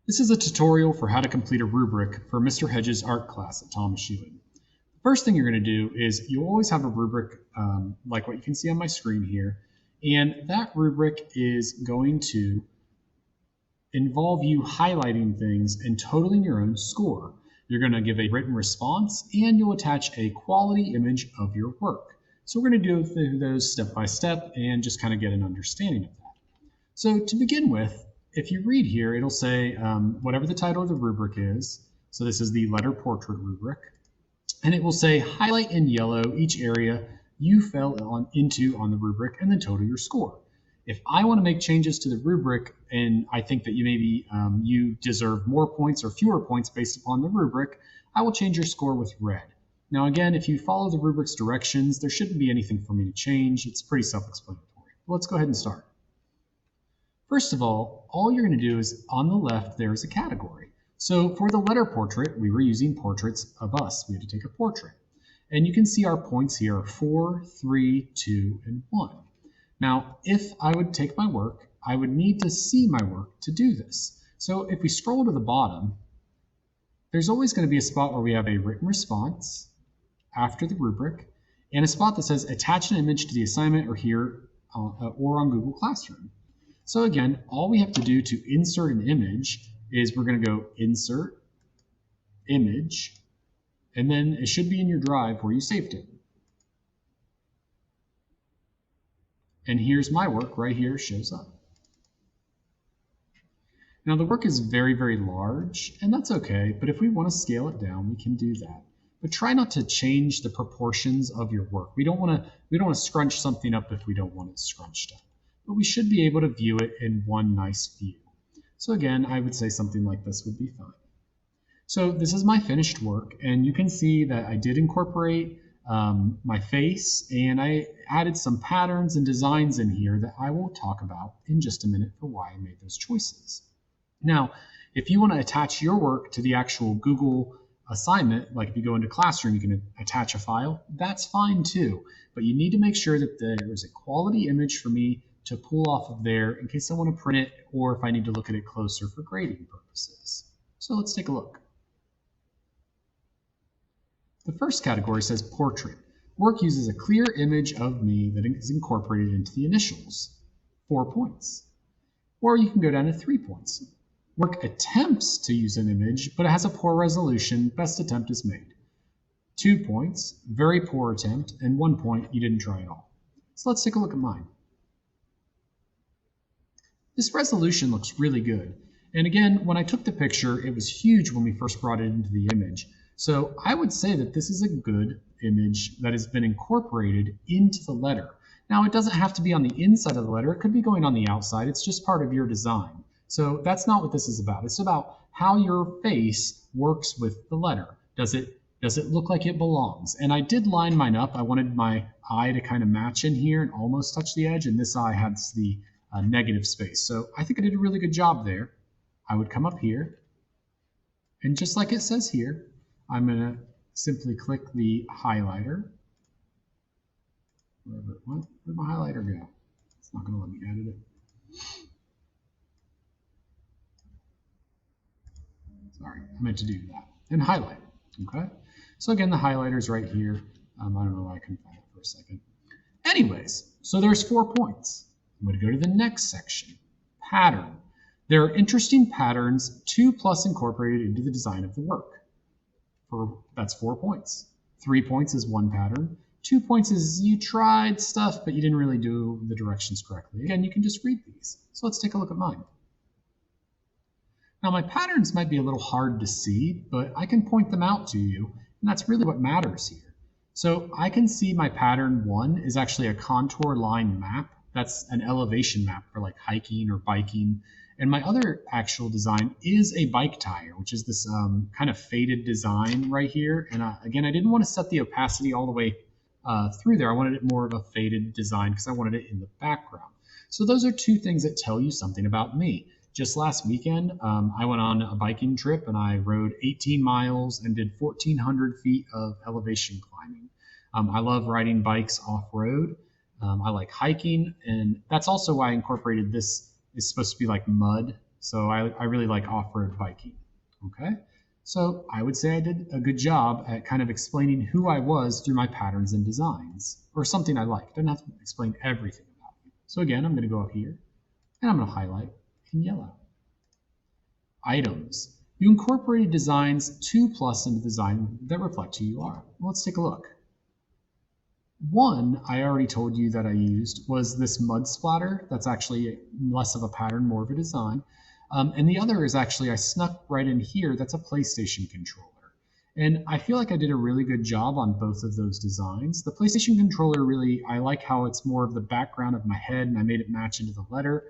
This is a tutorial for how to complete a rubric for Mr. Hedges' art class at Thomas Ewing. The first thing you're going to do is you'll always have a rubric like what you can see on my screen here, and that rubric is going to involve you highlighting things and totaling your own score. You're going to give a written response and you'll attach a quality image of your work. So we're going to do those step by step and just kind of get an understanding of that. So to begin with, if you read here, it'll say whatever the title of the rubric is. So this is the letter portrait rubric. And it will say highlight in yellow each area you fell into on the rubric and then total your score. If I want to make changes to the rubric and I think that you deserve more points or fewer points based upon the rubric, I will change your score with red. Now again, if you follow the rubric's directions, there shouldn't be anything for me to change. It's pretty self-explanatory. Let's go ahead and start. First of all you're going to do is on the left, there is a category. So for the letter portrait, we were using portraits of us. We had to take a portrait. And you can see our points here are 4, 3, 2, and 1. Now, if I would take my work, I would need to see my work to do this. So if we scroll to the bottom, there's always going to be a spot where we have a written response after the rubric and a spot that says attach an image to the assignment or here or on Google Classroom. So again, all we have to do to insert an image is we're going to go insert image, and then it should be in your drive where you saved it. And here's my work right here, shows up. Now the work is very, very large, and that's okay, but if we want to scale it down, we can do that. But try not to change the proportions of your work. We don't want to scrunch something up if we don't want it scrunched up. But we should be able to view it in one nice view. So again, I would say something like this would be fine. So this is my finished work, and you can see that I did incorporate my face, and I added some patterns and designs in here that I will talk about in just a minute for why I made those choices. Now, if you want to attach your work to the actual Google assignment, like if you go into Classroom, you can attach a file, that's fine too. But you need to make sure that there is a quality image for me to pull off of there in case I want to print it or if I need to look at it closer for grading purposes. So let's take a look. The first category says portrait. Work uses a clear image of me that is incorporated into the initials. 4 points. Or you can go down to 3 points. Work attempts to use an image, but it has a poor resolution. Best attempt is made. 2 points, very poor attempt, and 1 point, you didn't try at all. So let's take a look at mine. This resolution looks really good. And again, when I took the picture, it was huge when we first brought it into the image. So I would say that this is a good image that has been incorporated into the letter. Now, it doesn't have to be on the inside of the letter. It could be going on the outside. It's just part of your design. So that's not what this is about. It's about how your face works with the letter. Does it look like it belongs? And I did line mine up. I wanted my eye to kind of match in here and almost touch the edge, and this eye has the negative space. So I think I did a really good job there. I would come up here, and just like it says here, I'm going to simply click the highlighter. Wherever it went, where'd my highlighter go? It's not going to let me edit it. Sorry, I meant to do that. And highlight it, okay? So again, the highlighter's right here. I don't know why I couldn't find it for a second. Anyways, so there's 4 points. I'm going to go to the next section, pattern. There are interesting patterns, 2+ incorporated into the design of the work. That's 4 points. 3 points is 1 pattern. 2 points is you tried stuff, but you didn't really do the directions correctly. Again, you can just read these. So let's take a look at mine. Now my patterns might be a little hard to see, but I can point them out to you, and that's really what matters here. So I can see my pattern 1 is actually a contour line map. That's an elevation map for like hiking or biking. And my other actual design is a bike tire, which is this kind of faded design right here. And again, I didn't want to set the opacity all the way through there. I wanted it more of a faded design because I wanted it in the background. So those are 2 things that tell you something about me. Just last weekend, I went on a biking trip and I rode 18 miles and did 1,400 feet of elevation climbing. I love riding bikes off-road. I like hiking, and that's also why I incorporated this. It's supposed to be like mud So I really like off-road biking. Okay, so I would say I did a good job at kind of explaining who I was through my patterns and designs, or something I like. It doesn't have to explain everything about me. So again, I'm going to go up here and I'm going to highlight in yellow. Items. You incorporated designs 2+ into the design that reflect who you are. Well, let's take a look. One I already told you that I used was this mud splatter. That's actually less of a pattern, more of a design. And the other is actually I snuck right in here. That's a PlayStation controller. And I feel like I did a really good job on both of those designs. The PlayStation controller really, I like how it's more of the background of my head and I made it match into the letter.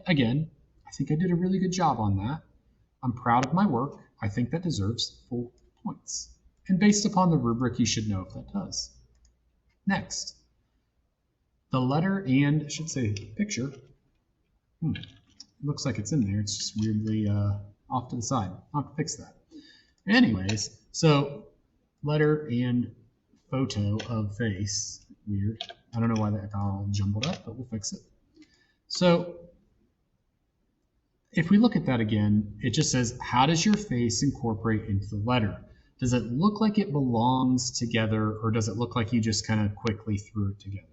Again, I think I did a really good job on that. I'm proud of my work. I think that deserves full points. And based upon the rubric, you should know if that does. Next, the letter and, I should say, picture. Looks like it's in there. It's just weirdly off to the side. I'll have to fix that. Anyways, so letter and photo of face. Weird. I don't know why that got all jumbled up, but we'll fix it. So if we look at that again, it just says, how does your face incorporate into the letter? Does it look like it belongs together, or does it look like you just kind of quickly threw it together?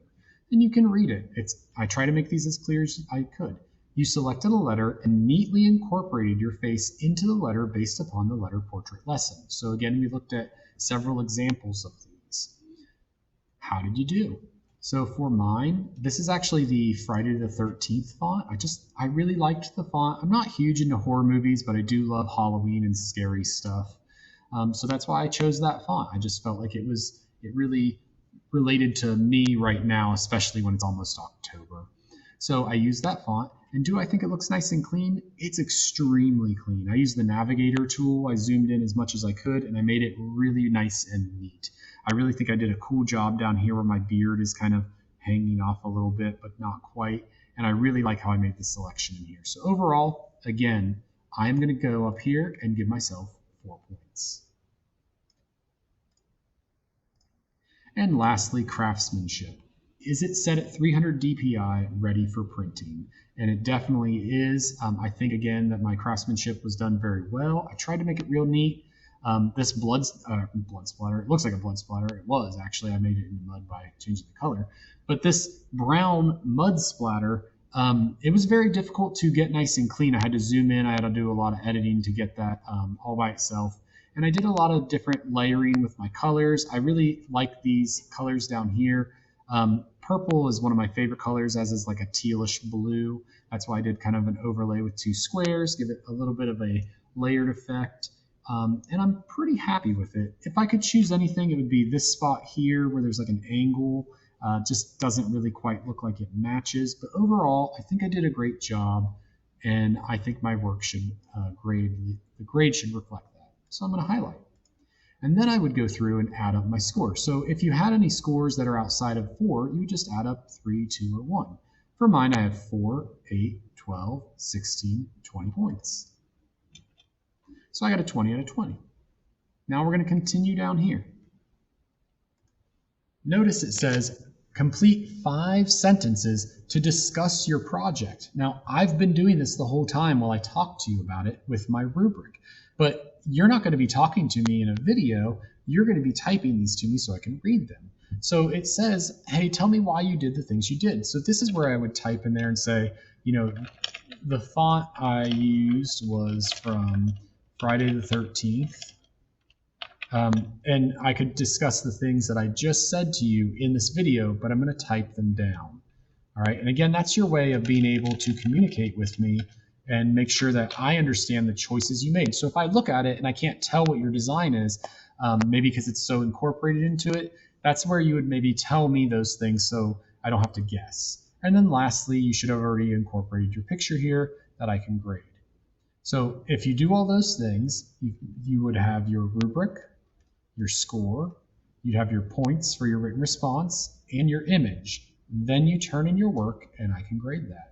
And you can read it. I try to make these as clear as I could. You selected a letter and neatly incorporated your face into the letter based upon the letter portrait lesson. So again, we looked at several examples of these. How did you do? So for mine, this is actually the Friday the 13th font. I really liked the font. I'm not huge into horror movies, but I do love Halloween and scary stuff. So that's why I chose that font. I just felt like it really related to me right now, especially when it's almost October. So I used that font. And do I think it looks nice and clean? It's extremely clean. I used the navigator tool. I zoomed in as much as I could, and I made it really nice and neat. I really think I did a cool job down here where my beard is kind of hanging off a little bit, but not quite. And I really like how I made the selection in here. So overall, again, I'm going to go up here and give myself 4 points. And lastly, craftsmanship. Is it set at 300 DPI ready for printing? And it definitely is. I think, again, that my craftsmanship was done very well. I tried to make it real neat. This blood splatter, it looks like a blood splatter. It was, actually. I made it in mud by changing the color. But this brown mud splatter, it was very difficult to get nice and clean. I had to zoom in. I had to do a lot of editing to get that all by itself. And I did a lot of different layering with my colors. I really like these colors down here. Purple is one of my favorite colors, as is like a tealish blue. That's why I did kind of an overlay with 2 squares, give it a little bit of a layered effect. And I'm pretty happy with it. If I could choose anything, it would be this spot here where there's like an angle. Just doesn't really quite look like it matches. But overall, I think I did a great job, and I think my work should the grade should reflect that. So I'm going to highlight. And then I would go through and add up my score. So if you had any scores that are outside of 4, you would just add up 3, 2, or 1. For mine, I have 4, 8, 12, 16, 20 points. So I got a 20 out of 20. Now we're going to continue down here. Notice it says, complete 5 sentences to discuss your project. Now, I've been doing this the whole time while I talk to you about it with my rubric. But you're not going to be talking to me in a video. You're going to be typing these to me so I can read them. So it says, hey, tell me why you did the things you did. So this is where I would type in there and say, you know, the font I used was from Friday the 13th. And I could discuss the things that I just said to you in this video, but I'm going to type them down. All right. And again, that's your way of being able to communicate with me and make sure that I understand the choices you made. So if I look at it and I can't tell what your design is, maybe because it's so incorporated into it, that's where you would maybe tell me those things so I don't have to guess. And then lastly, you should have already incorporated your picture here that I can grade. So if you do all those things, you would have your rubric, your score, you'd have your points for your written response, and your image. Then you turn in your work and I can grade that.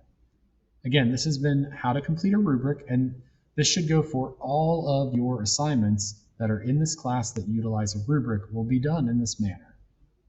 Again, this has been how to complete a rubric, and this should go for all of your assignments that are in this class that utilize a rubric will be done in this manner.